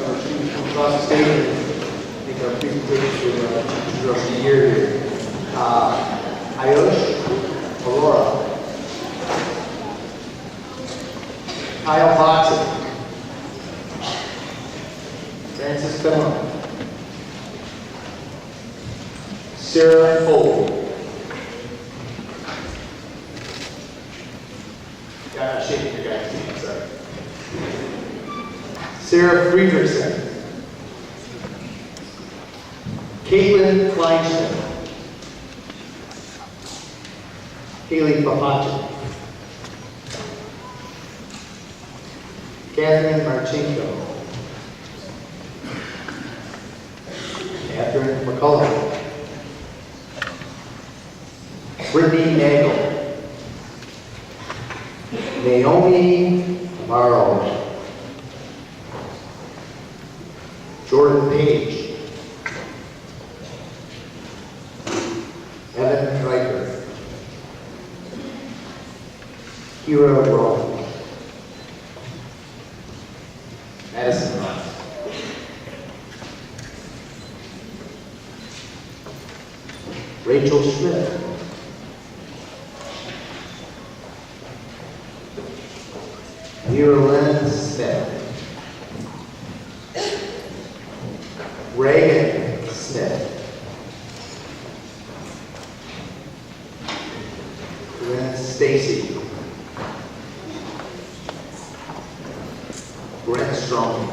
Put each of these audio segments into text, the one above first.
our students from across the state and make our presentation to of the year here. Ayush Aurora. Kyle Boxon. Francis Finland. Sarah Foley. Got a shaking your guys' hand, sorry. Sarah Friedrichsen. Caitlin Kleinschmidt. Haley Papacha. Catherine Marchenko. Catherine McCullough. Brittany Nagel. Naomi Amaro. Jordan Page. Evan Riker. Kira Rowe. Madison Ross. Rachel Schmidt. Lynn Smith. Reagan Smith. Lynn Stacy. Brent Strong.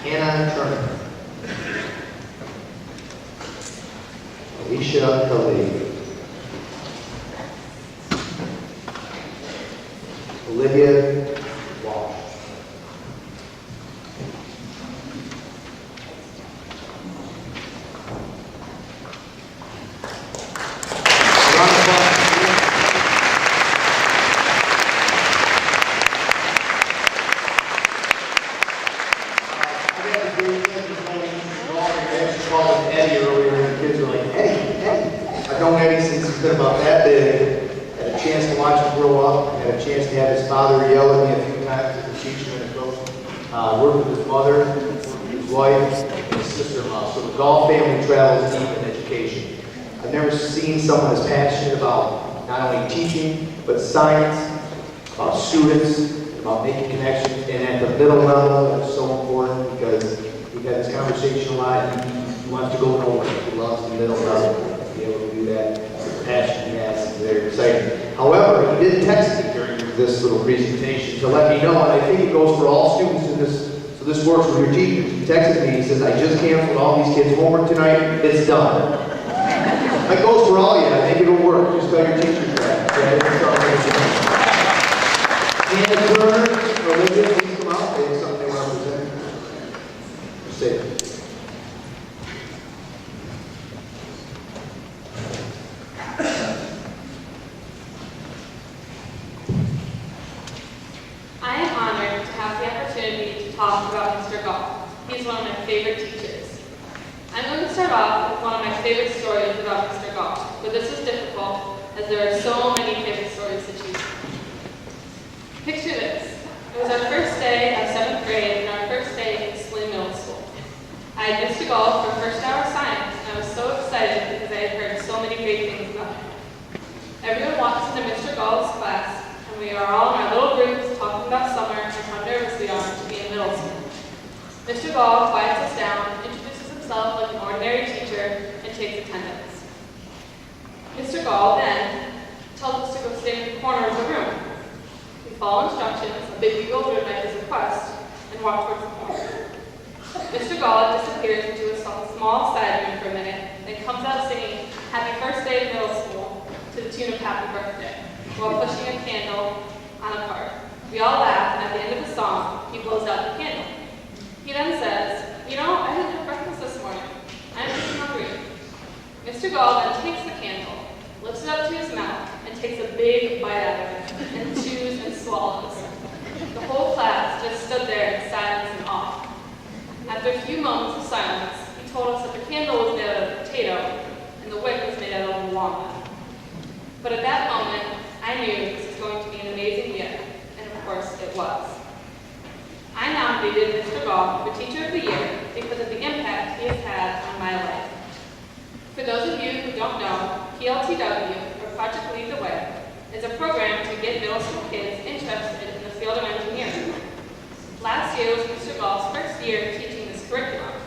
Hannah Turner. Alicia Khalid. Olivia Walsh. Eddie earlier, and the kids were like, Eddie. I've known Eddie since he's been about that big. Had a chance to watch him grow up. Had a chance to have his father yell at me a few times as a teacher and a coach. Worked with his mother, his wife, and his sister-in-law. So the Gall family travels deep in education. I've never seen someone as passionate about not only teaching, but science, about students, about making connections. And at the middle level, it's so important because we've had this conversation a lot. He wants to go nowhere. He loves the middle level. To be able to do that, the passion he has is very exciting. However, he did text me during this little presentation to let me know, and I think it goes for all students in this, so this works with your teachers. He texted me, he says, I just canceled all these kids' homework tonight, it's done. That goes for all of you, I think it'll work. Just tell your teachers that. Hannah Turner, Olivia, please come out. They have something they want to present. Just say it. Talk about Mr. Gall. He's one of my favorite teachers. I'm going to start off with one of my favorite stories about Mr. Gall, but this is difficult as there are so many favorite stories to choose from. Picture this. It was our first day of 7th grade and our first day in Slim Middle School. I had Mr. Gall for first hour science and I was so excited because I had heard so many great things about him. Everyone walks into Mr. Gall's class and we are all in our little groups talking about summer and how nervous we are to be in middle school. Mr. Gall quiets us down, introduces himself like an ordinary teacher, and takes attendance. Mr. Gall then tells us to go stand in the corner of the room. We follow instructions, a bit bewildered by his request, and walk towards the corner. Mr. Gall disappears into a small side room for a minute, then comes out singing Happy First Day of Middle School to the tune of Happy Birthday, while pushing a candle on a cart. We all laugh, and at the end of the song, he blows out the candle. He then says, you know, I didn't have breakfast this morning. I'm pretty hungry. Mr. Gall then takes the candle, lifts it up to his mouth, and takes a big bite out of it, and chews and swallows. The whole class just stood there in silence and awe. After a few moments of silence, he told us that the candle was made out of potato, and the wick was made out of walnut. But at that moment, I knew this was going to be an amazing gift, and of course, nominated Mr. Gall for Teacher of the Year because of the impact he has had on my life. For those of you who don't know, PLTW, or Project Lead the Way, is a program to get middle school kids interested in the field of engineering. Last year was Mr. Gall's first year teaching this curriculum.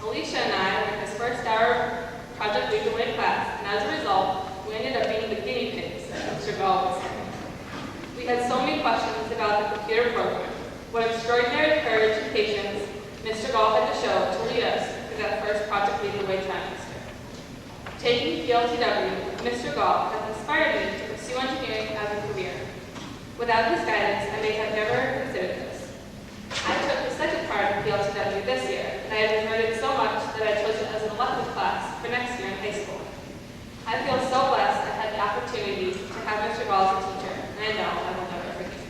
Alicia and I were in his first hour Project Lead the Way class, and as a result, we ended up being the guinea pigs, as Mr. Gall would say. We had so many questions about the computer program, what extraordinary courage and patience Mr. Gall had to show to lead us through that first Project Lead the Way trimester. Taking PLTW, Mr. Gall has inspired me to pursue engineering as a career. Without his guidance, I may have never considered this. I took the second part of PLTW this year, and I have enjoyed it so much that I chose it as an elective class for next year in high school. I feel so blessed I had the opportunity to have Mr. Gall as a teacher, and I know I will never forget him.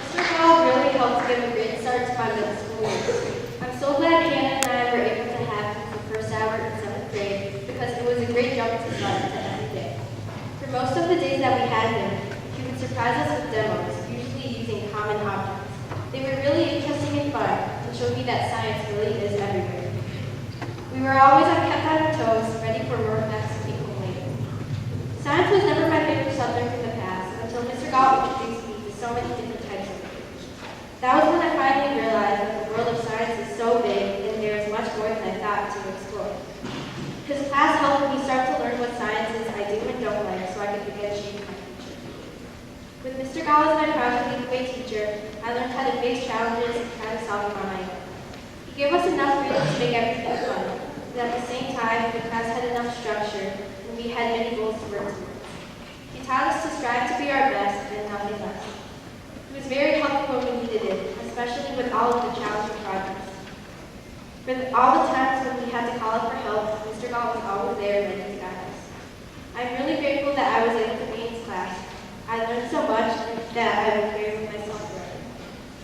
Mr. Gall really helped give a great start to my middle school years. I'm so glad Hannah and I were able to have him for first hour in 7th grade because it was a great jump to start to every day. For most of the days that we had him, he would surprise us with demos, usually using common objects. They were really interesting and fun and showed me that science really is everywhere. We were always kept on our toes, ready for more facts to be later. Science was never my favorite subject in the past until Mr. Gall introduced me to so many different types of things. That was when I finally realized that the world of science is so big and there is much more than I thought to explore. His class helped me start to learn what sciences I do and don't like so I could begin shaping my future. With Mr. Gall as my Project Lead the Way teacher, I learned how to face challenges and try to solve them on my own. He gave us enough freedom to make everything fun, but at the same time, the class had enough structure and we had many goals to work towards. He taught us to strive to be our best and nothing less. He was very helpful when we needed it, especially with all of the challenging projects. For all the times when we had to call up for help, Mr. Gall was always there ready to guide us. I'm really grateful that I was able to be in his class. I learned so much that I will carry with myself forever.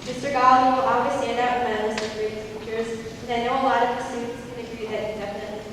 Mr. Gall will always stand out in my list of great teachers, and I know a lot of the students can agree that he definitely is.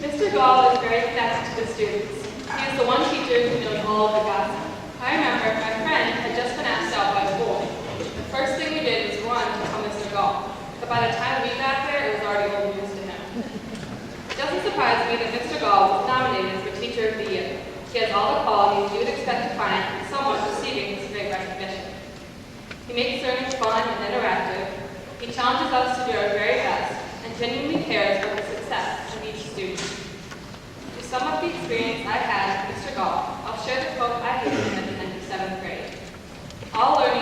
Mr. Gall is very connected to the students. He is the one teacher who knows all of the gossip. I remember my friend had just been asked out by a boy. The first thing we did was run to tell Mr. Gall, but by the time we got there, it was already old news to him. It doesn't surprise me that Mr. Gall was nominated for Teacher of the Year. He has all the qualities you would expect to find in someone receiving this great recognition. He makes learning fun and interactive. He challenges us to do our very best and genuinely cares for the success of each student. To sum up the experience I had with Mr. Gall, I'll share the quote I gave him at the end of 7th grade. All learning